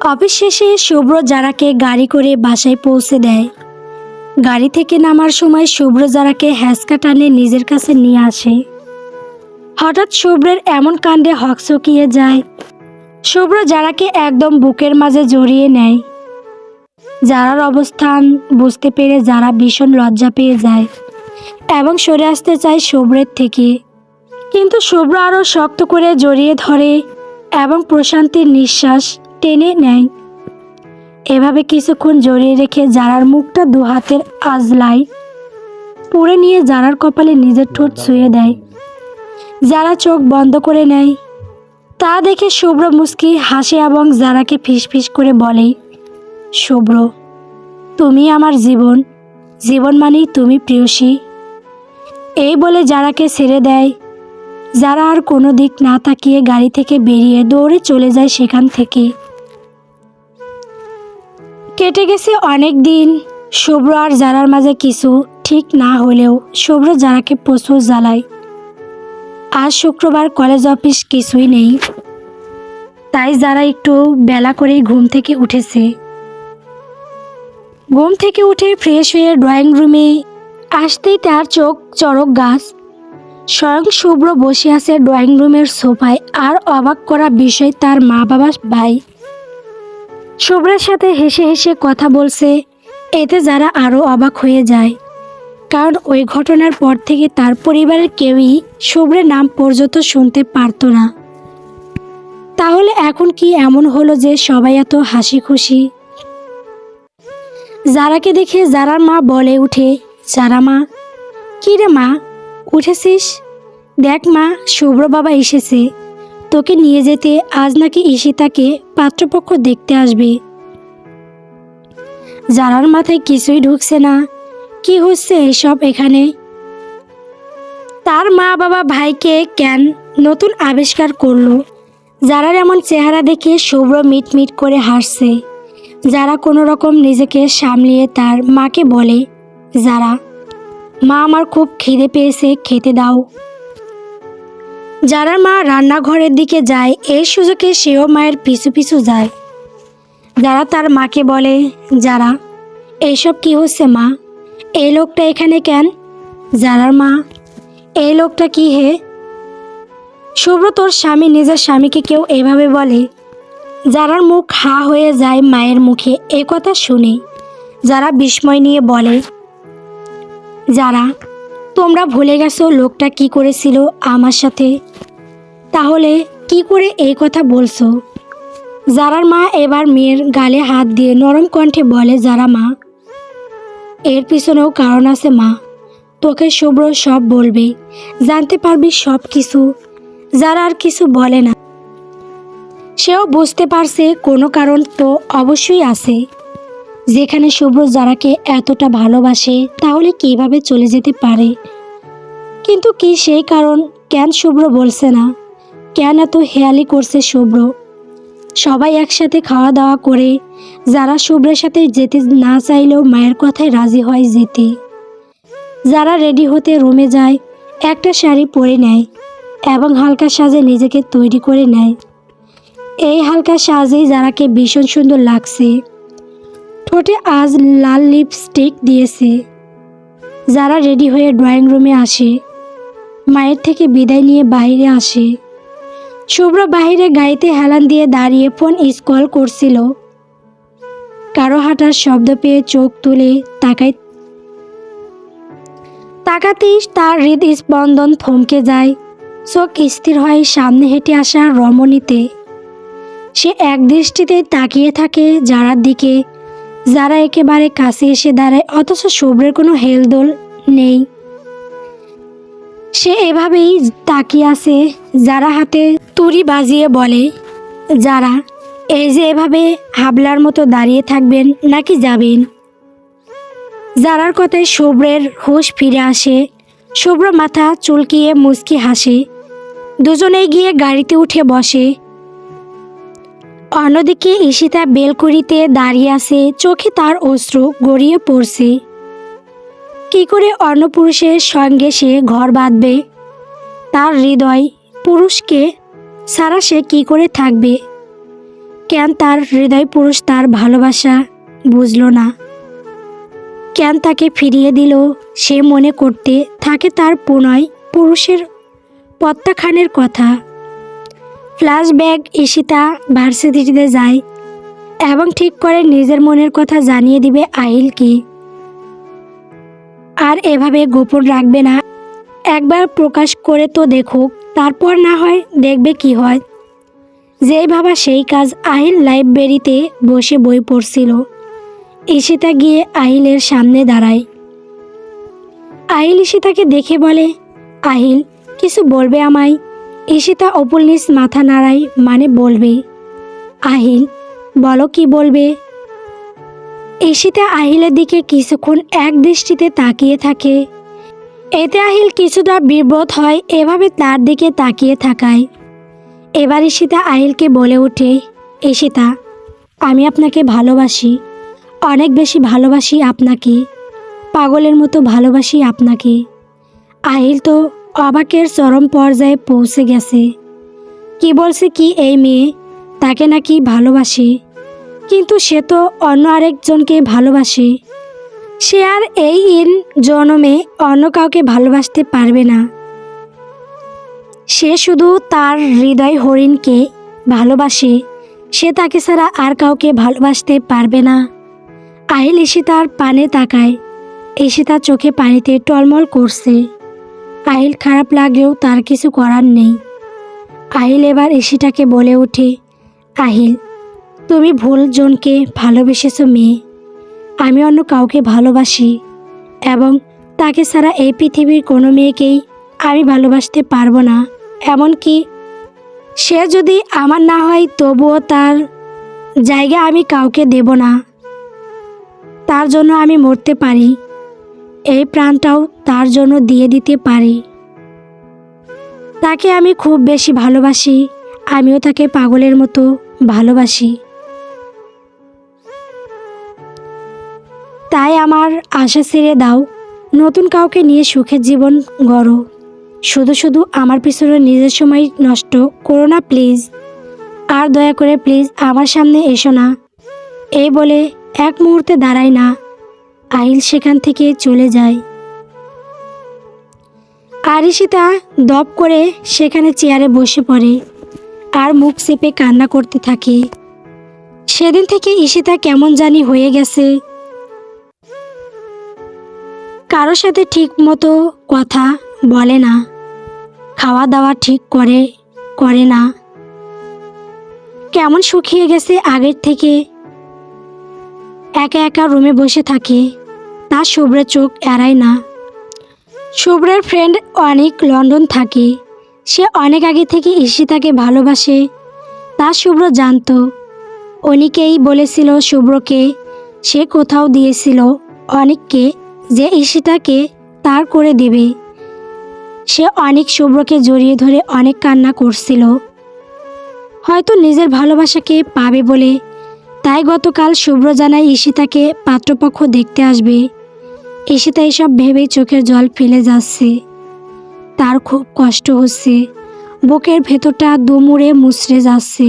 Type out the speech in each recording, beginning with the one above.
Office শেষে শুভ্র যারাকে গাড়ি করে বাসায় পৌঁছে দেয়। গাড়ি থেকে নামার সময় শুভ্র যারাকে হ্যাঁচকা টানে নিজের কাছে নিয়ে আসে। হঠাৎ শুভ্রের এমন কাণ্ডে হকচকিয়ে যায়। শুভ্র যারাকে একদম বুকের মাঝে জড়িয়ে নেয়। যারার অবস্থান বুঝতে পেরে যারা ভীষণ লজ্জা পেয়ে যায় এবং সরে আসতে চায় শুভ্রের থেকে, কিন্তু শুভ্র আরও শক্ত করে জড়িয়ে ধরে এবং প্রশান্তির নিঃশ্বাস টেনে নেয়। এভাবে কিছুক্ষণ জড়িয়ে রেখে যারার মুখটা দু হাতের আঁচলায় পুড়ে নিয়ে যারার কপালে নিজের ঠোঁট ছুঁয়ে দেয়। যারা চোখ বন্ধ করে নেয়। তা দেখে শুভ্র মুচকি হাসে এবং যারাকে ফিসফিস করে বলে, শুভ্র, তুমি আমার জীবন, জীবন মানেই তুমি প্রেয়সী। এই বলে যারাকে ছেড়ে দেয়। যারা আর কোনো দিক না তাকিয়ে গাড়ি থেকে বেরিয়ে দৌড়ে চলে যায় সেখান থেকে। কেটে গেছে অনেক দিন। শুভ্র আর যারার মাঝে কিছু ঠিক না হলেও শুভ্র যারাকে প্রচুর জ্বালায়। আজ শুক্রবার, কলেজ অফিস কিছুই নেই, তাই যারা একটু বেলা করেই ঘুম থেকে উঠেছে। ঘুম থেকে উঠে ফ্রেশ হয়ে ড্রয়িং রুমে আসতেই তার চোখ চড়ক গাছ। স্বয়ং শুভ্র বসে আছে ড্রয়িং রুমের সোফায়, আর অবাক করা বিষয় তার মা বাবা ভাই শুভ্রের সাথে হেসে হেসে কথা বলছে। এতে যারা আরও অবাক হয়ে যায়, কারণ ওই ঘটনার পর থেকে তার পরিবারের কেউই শুভ্রের নাম পর্যন্ত শুনতে পারত না। তাহলে এখন কি এমন হলো যে সবাই এত হাসি খুশি? যারাকে দেখে যারার মা বলে উঠে, যারা মা, কী রে মা, উঠেছিস? দেখ মা, শুভ্র বাবা এসেছে, তোকে নিয়ে যেতে। আজ নাকি ঈশিতাকে পাত্রপক্ষ দেখতে আসবে। যারার মাথায় কিছুই ঢুকছে না, কি হচ্ছে এসব এখানে? তার মা বাবা ভাইকে কেন নতুন আবিষ্কার করলো? যারার এমন চেহারা দেখে শুভ্র মিটমিট করে হাসছে। যারা কোনো রকম নিজেকে সামলিয়ে তার মাকে বলে, যারা, মা, আমার খুব খিদে পেয়েছে, খেতে দাও। যারার মা রান্নাঘরের দিকে যায়, এই সুযোগে সেও মায়ের পিছু পিছু যায়। যারা তার মাকে বলে, যারা, এইসব কি হচ্ছে মা? এই লোকটা এখানে কেন? যারার মা, এই লোকটা কি হে? শুভ্র, তোর স্বামী নিজের স্বামীকে কেউ এভাবে বলে? যারার মুখ হা হয়ে যায় মায়ের মুখে এ কথা শুনে। যারা বিস্ময় নিয়ে বলে, যারা, তোমরা ভুলে গেছো লোকটা কি করেছিল আমার সাথে? তাহলে কি করে এই কথা বলছো? যারার মা এবার মেয়ের গালে হাত দিয়ে নরম কণ্ঠে বলে, যারা মা, এর পিছনেও কারণ আছে মা। তোকে শুভ্র সব বলবে, জানতে পারবি সব কিছু। যারা আর কিছু বলে না। সেও বুঝতে পারছে কোনো কারণ তো অবশ্যই আছে। যেখানে শুভ্র যারাকে এতটা ভালোবাসে, তাহলে কিভাবে চলে যেতে পারে? কিন্তু কি সেই কারণ? কেন শুভ্র বলছে না? কেন এত হেয়ালি করছে শুভ্র? সবাই একসাথে খাওয়া দাওয়া করে যারা শুভ্রের সাথে যেতে না চাইলেও মায়ের কথায় রাজি হয় যেতে। যারা রেডি হতে রুমে যায়, একটা শাড়ি পরে নেয় এবং হালকা সাজে নিজেকে তৈরি করে নেয়। এই হালকা সাজেই যারাকে ভীষণ সুন্দর লাগছে। ঠোঁটে আজ লাল লিপস্টিক দিয়েছে। যারা রেডি হয়ে ড্রয়িং রুমে আসে, মায়ের থেকে বিদায় নিয়ে বাইরে আসে। শুভ্র বাহিরে গাড়িতে হেলান দিয়ে দাঁড়িয়ে ফোন স্ক্রল করছিল। কারো হাঁটার শব্দ পেয়ে চোখ তুলে তাকাতেই তার হৃদস্পন্দন থমকে যায়। চোখ স্থির হয় সামনে হেঁটে আসা রমণীতে। সে এক দৃষ্টিতে তাকিয়ে থাকে যারার দিকে। যারা একেবারে কাছে এসে দাঁড়ায়, অথচ শুভ্রের কোনো হেলদোল নেই। সে এভাবেই তাকিয়ে আছে। যারা হাতে তুড়ি বাজিয়ে বলে, যারা, এই যে এভাবে হাবলার মতো দাঁড়িয়ে থাকবেন নাকি যাবেন? যারার কথায় শুভ্রের হুঁশ ফিরে আসে। শুভ্র মাথা চুলকিয়ে মুচকি হাসে। দুজনেই গিয়ে গাড়িতে উঠে বসে। অন্যদিকে ঈশিতা বেলকুড়িতে দাঁড়িয়ে আছে। চোখে তার অশ্রু গড়িয়ে পড়ছে। কি করে অন্য পুরুষের সঙ্গে সে ঘর বাঁধবে? তার হৃদয় পুরুষকে ছাড়া সে কি করে থাকবে? কেন তার হৃদয় পুরুষ তার ভালোবাসা বুঝল না, কেন তাকে ফিরিয়ে দিল। সে মনে করতে থাকে তার প্রণয় পুরুষের প্রত্যাখ্যানের কথা। ফ্ল্যাশব্যাক, ঈশিতা ভার্সিটিতে যায় এবং ঠিক করে নিজের মনের কথা জানিয়ে দিবে আহিলকে। আর এভাবে গোপন রাখবে না, একবার প্রকাশ করে তো দেখুক, তারপর না হয় দেখবে কি হয়। যেই ভাবা সেই কাজ। আহিল লাইব্রেরিতে বসে বই পড়ছিল। ঈশিতা গিয়ে আহিলের সামনে দাঁড়ায়। আহিল ঈশিতাকে দেখে বলে, আহিল কিছু বলবে আমায়? ঈশিতা অপুল নিজ মাথা নাড়ায়, মানে বলবে। আহিল বলো কি বলবে। ঈশিতা আহিলের দিকে কিছুক্ষণ এক দৃষ্টিতে তাকিয়ে থাকে। এতে আহিল কিছুটা বিব্রত হয় এভাবে তার দিকে তাকিয়ে থাকায়। এবার ঈশিতা আহিলকে বলে ওঠে, ঈশিতা আমি আপনাকে ভালোবাসি, অনেক বেশি ভালোবাসি আপনাকে, পাগলের মতো ভালোবাসি আপনাকে। আহিল তো অবাকের চরম পর্যায়ে পৌঁছে গেছে। কি বলছে কি এই মেয়ে, তাকে নাকি ভালোবাসে, কিন্তু সে তো অন্য আরেকজনকে ভালোবাসে। সে আর এই জন্মে অন্য কাউকে ভালোবাসতে পারবে না। সে শুধু তার হৃদয় হরিণকে ভালোবাসে, সে তাকে ছাড়া আর কাউকে ভালোবাসতে পারবে না। আহিল ঈশিতার পানে তাকায়। ঈশিতার চোখে পানিতে টলমল করছে। আহিল খারাপ লাগলেও তার কিছু করার নেই। আহিল এবার ঈশিতাকে বলে ওঠে, আহিল তুমি ভুল জনকে ভালোবেসেছো মেয়ে। আমি অন্য কাউকে ভালোবাসি এবং তাকে ছাড়া এই পৃথিবীর কোনো মেয়েকেই আমি ভালোবাসতে পারবো না। এমনকি সে যদি আমার না হয় তবুও তার জায়গা আমি কাউকে দেব না। তার জন্য আমি মরতে পারি, এই প্রাণটাও তার জন্য দিয়ে দিতে পারি। তাকে আমি খুব বেশি ভালোবাসি, আমিও তাকে পাগলের মতো ভালোবাসি। তাই আমার আশা ছেড়ে দাও, নতুন কাউকে নিয়ে সুখের জীবন গড়ো। শুধু শুধু আমার পিছনে নিজের সময় নষ্ট করো না প্লিজ। আর দয়া করে প্লিজ আমার সামনে এসো না। এই বলে এক মুহূর্তে দাঁড়ায় না, আহিল সেখান থেকে চলে যায়। আর ঈশিতা দপ করে সেখানে চেয়ারে বসে পড়ে আর মুখ চেপে কান্না করতে থাকে। সেদিন থেকে ঈশিতা কেমন জানি হয়ে গেছে। কারোর সাথে ঠিক মতো কথা বলে না, খাওয়া দাওয়া ঠিক করে না, কেমন শুকিয়ে গেছে আগের থেকে। একা একা রুমে বসে থাকে। তার শুভ্রের চোখ এড়ায় না। শুভ্রের ফ্রেন্ড অনেক লন্ডন থাকে। সে অনেক আগে থেকে ঈশিতাকে ভালোবাসে, তা শুভ্র জানতো। অনেকেই বলেছিল শুভ্রকে, সে কোথাও দিয়েছিল অনেককে যে ঈশিতাকে তার করে দেবে। সে অনেক শুভ্রকে জড়িয়ে ধরে অনেক কান্না করছিল, হয়তো নিজের ভালোবাসাকে পাবে বলে। তাই গতকাল শুভ্র জানায় ঈশিতাকে পাত্রপক্ষ দেখতে আসবে। ঈশিতা এসব ভেবেই চোখের জল ফেলে যাচ্ছে। তার খুব কষ্ট হচ্ছে, বুকের ভেতরটা দুমড়ে মুচড়ে যাচ্ছে।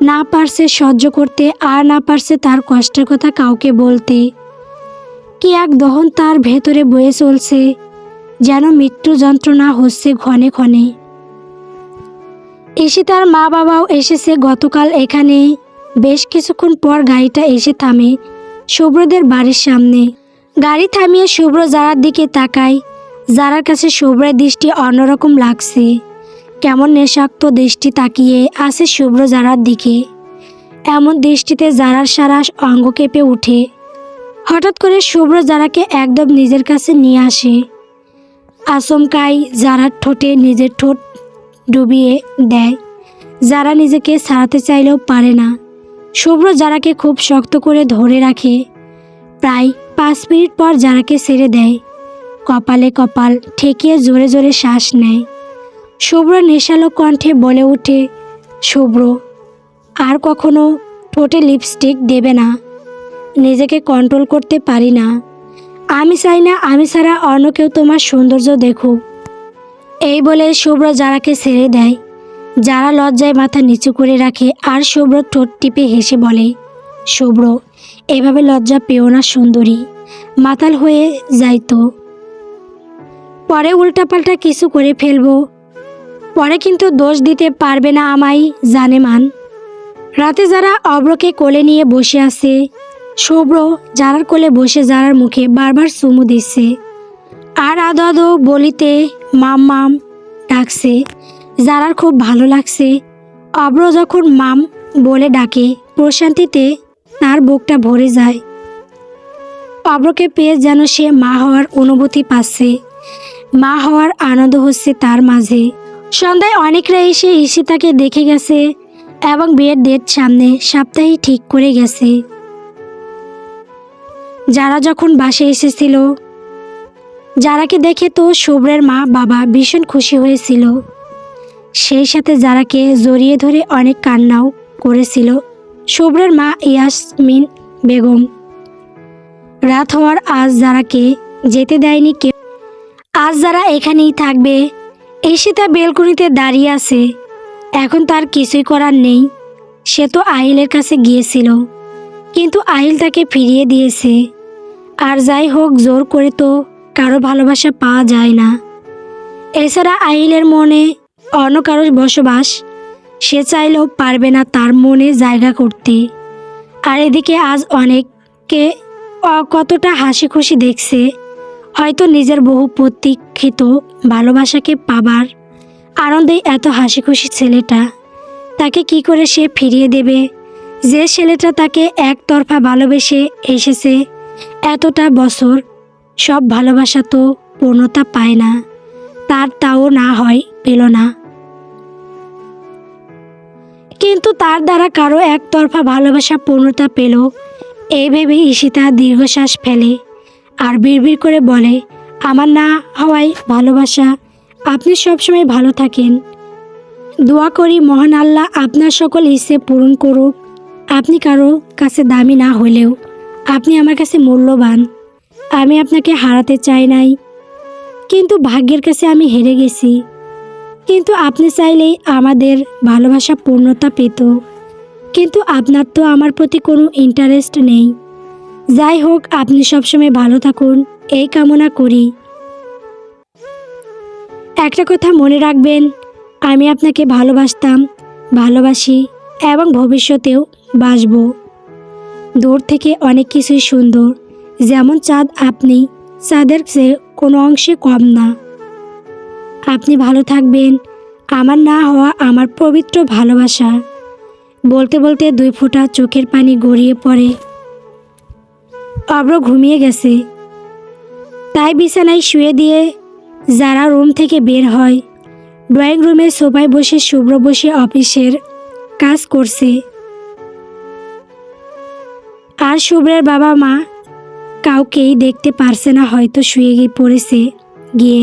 না পারছে সহ্য করতে, আর না পারছে তার কষ্টের কথা কাউকে বলতে। কি এক দহন তার ভেতরে বয়ে চলছে, যেন মৃত্যু যন্ত্রণা হচ্ছে ক্ষণে ক্ষণে। ঈশিতার মা বাবাও এসেছে গতকাল এখানে। বেশ কিছুক্ষণ পর গাড়িটা এসে থামে শুভ্রদের বাড়ির সামনে। গাড়ি থামিয়ে শুভ্র যারার দিকে তাকায়। যারার কাছে শুভ্রের দৃষ্টি অন্যরকম লাগছে। কেমন নেশাক্ত দৃষ্টি তাকিয়ে আছে শুভ্র যারার দিকে। এমন দৃষ্টিতে যারার সারা অঙ্গ কেঁপে ওঠে। হঠাৎ করে শুভ্র যারাকে একদম নিজের কাছে নিয়ে আসে। আচমকাই যারার ঠোঁটে নিজের ঠোঁট ডুবিয়ে দেয়। যারা নিজেকে ছাড়াতে চাইলেও পারে না। শুভ্র যারাকে খুব শক্ত করে ধরে রাখে। প্রায় 5 মিনিট পর যারাকে ছেড়ে দেয়। কপালে কপাল ঠেকিয়ে জোরে জোরে শ্বাস নেয়। শুভ্র নেশালো কণ্ঠে বলে ওঠে, শুভ্র আর কখনো ঠোঁটে লিপস্টিক দেবে না। নিজেকে কন্ট্রোল করতে পারি না। আমি চাই না আমি ছাড়া অন্য কেউ তোমার সৌন্দর্য দেখুক। এই বলে শুভ্র যারাকে ছেড়ে দেয়। যারা লজ্জায় মাথা নিচু করে রাখে আর শুভ্র ঠোঁট টিপে হেসে বলে, শুভ্র, এভাবে লজ্জা পেও না সুন্দরী, মাতাল হয়ে যাইতো। পরে উল্টাপাল্টা কিছু করে ফেলবো, পরে কিন্তু দোষ দিতে পারবে না আমায়, জানেমান। রাতে যারা অব্রকে কোলে নিয়ে বসে আছে, শুভ্র যারার কোলে বসে যারার মুখে বারবার চুমু দিচ্ছে আর আদো আদো বলিতে মাম মাম ডাকছে। যারার খুব ভালো লাগছে। অব্র যখন মাম বলে ডাকে, প্রশান্তিতে তার বুকটা ভরে যায়। অব্রকে পেয়ে যেন সে মা হওয়ার অনুভূতি পাচ্ছে, মা হওয়ার আনন্দ হচ্ছে তার মাঝে। সন্ধ্যায় অনেকরা এসে ঈশিতাকে দেখে গেছে এবং বিয়ের ডেট সামনে সপ্তাহে ঠিক করে গেছে। যারা যখন বাসায় এসেছিল, যারাকে দেখে তো শুভ্রের মা বাবা ভীষণ খুশি হয়েছিল। সেই সাথে যারাকে জড়িয়ে ধরে অনেক কান্নাও করেছিল শুভ্রের মা ইয়াসমিন বেগম। রাত হওয়ার আজ যারাকে যেতে দেয়নি কেউ। আজ যারা এখানেই থাকবে। ঈশিতা বেলকনিতে দাঁড়িয়ে আছে। এখন তার কিছুই করার নেই। সে তো আহিলের কাছে গিয়েছিল, কিন্তু আহিল তাকে ফিরিয়ে দিয়েছে। আর যাই হোক, জোর করে তো কারো ভালোবাসা পাওয়া যায় না। এছাড়া আহিলের মনে অন্য কারো বসবাস সে চাইলেও পারবে না তার মনে জায়গা করতে। আর এদিকে আজ অনেককে কতটা হাসি খুশি দেখছে, হয়তো নিজের বহু প্রতীক্ষিত ভালোবাসাকে পাবার আনন্দে এত হাসি খুশি ছেলেটা। তাকে কি করে সে ফিরিয়ে দেবে, যে ছেলেটা তাকে একতরফা ভালোবেসে এসেছে এতটা বছর। সব ভালোবাসা তো পূর্ণতা পায় না, তাও না হয় পেল না। কিন্তু তার দ্বারা কারো একতরফা ভালোবাসা পূর্ণতা পেল, এই ভেবে ঈশিতা দীর্ঘশ্বাস ফেলে আর বিড়বিড় করে বলে, আমার না হওয়ায় ভালোবাসা, আপনি সবসময় ভালো থাকেন। দোয়া করি মহান আল্লাহ আপনার সকল ইচ্ছে পূরণ করুক। আপনি কারো কাছে দামি না হলেও আপনি আমার কাছে মূল্যবান। আমি আপনাকে হারাতে চাই নাই, কিন্তু ভাগ্যের কাছে আমি হেরে গেছি। কিন্তু আপনি চাইলেই আমাদের ভালোবাসা পূর্ণতা পেত, কিন্তু আপনার তো আমার প্রতি কোনো ইন্টারেস্ট নেই। যাই হোক, আপনি সবসময় ভালো থাকুন এই কামনা করি। একটা কথা মনে রাখবেন, আমি আপনাকে ভালোবাসতাম, ভালোবাসি এবং ভবিষ্যতেও বাসব। দূর থেকে অনেক কিছুই সুন্দর, যেমন চাঁদ, আপনি চাঁদের চেয়ে কোনো অংশে কম না। আপনি ভালো থাকবেন, আমার না হওয়া আমার পবিত্র ভালোবাসা। বলতে বলতে 2 ফোঁটা চোখের পানি গড়িয়ে পড়ে। অব্র ঘুমিয়ে গেছে, তাই বিছানায় শুয়ে দিয়ে যারা রুম থেকে বের হয়। ড্রয়িং রুমের সোফায় বসে শুভ্র বসে অফিসের কাজ করছে। আর শুভ্রের বাবা মা কাউকেই দেখতে পারছে না, হয়তো শুয়ে পড়েছে গিয়ে।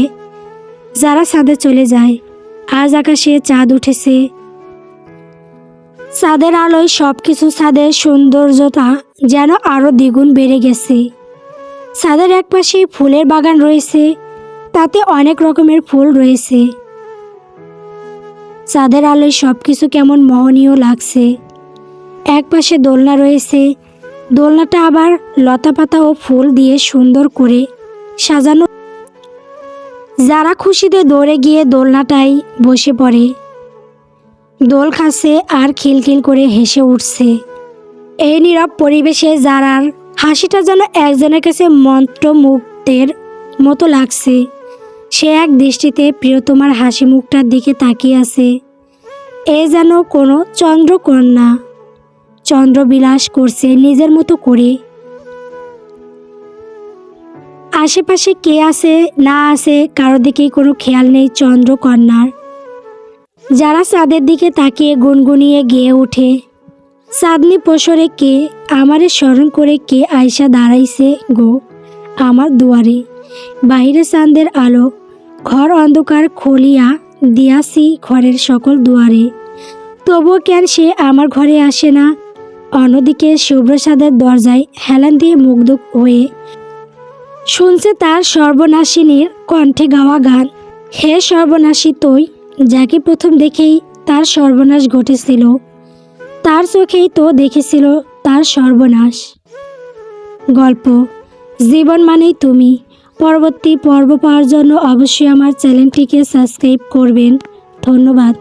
যারা ছাদে চলে যায়। আজ আকাশে চাঁদ উঠেছে। চাঁদের আলোয় সবকিছু, ছাদের সৌন্দর্যতা যেন আরো দ্বিগুণ বেড়ে গেছে। ছাদের একপাশে ফুলের বাগান রয়েছে, তাতে অনেক রকমের ফুল রয়েছে। চাঁদের আলোয় সবকিছু কেমন মোহনীয় লাগছে। একপাশে দোলনা রয়েছে, দোলনাটা আবার লতাপাতা ও ফুল দিয়ে সুন্দর করে সাজানো। যারা খুশিতে দৌড়ে গিয়ে দোলনাটায় বসে পড়ে, দোল খাচ্ছে আর খিলখিল করে হেসে উঠছে। এই নীরব পরিবেশে যারার হাসিটা যেন একজনের কাছে মন্ত্রমুগ্ধের মতো লাগছে। সে এক দৃষ্টিতে প্রিয়তমার হাসি মুখটার দিকে তাকিয়ে আছে। এ যেন কোনো চন্দ্রকন্যা চন্দ্রবিলাস করছে নিজের মতো করে। আশেপাশে কে আছে না আছে কারো দিকেই কোনো খেয়াল নেই চন্দ্রকন্যার। যারা চাঁদের দিকে তাকিয়ে গুনগুনিয়ে গেয়ে ওঠে, চাঁদনি পসরে কে আমারে স্মরণ করে কে আয়সা দাঁড়াইছে গো আমার দুয়ারে। বাহিরে চাঁদের আলো, ঘর অন্ধকার খুলিয়া দিয়াছি ঘরের সকল দুয়ারে। তবুও কেন সে আমার ঘরে আসে না। অন্যদিকে শুভ্র চাঁদের দরজায় হেলান দিয়ে মুগ্ধ হয়ে শুনছে তার সর্বনাশিনীর কণ্ঠে গাওয়া গান। হে সর্বনাশী তুই, যাকে প্রথম দেখেই তার সর্বনাশ ঘটেছিল। তার চোখেই তো দেখেছিল তার সর্বনাশ। গল্প জীবন মানেই তুমি। পরবর্তী পর্ব পাওয়ার জন্য অবশ্যই আমার চ্যানেলটিকে সাবস্ক্রাইব করবেন। ধন্যবাদ।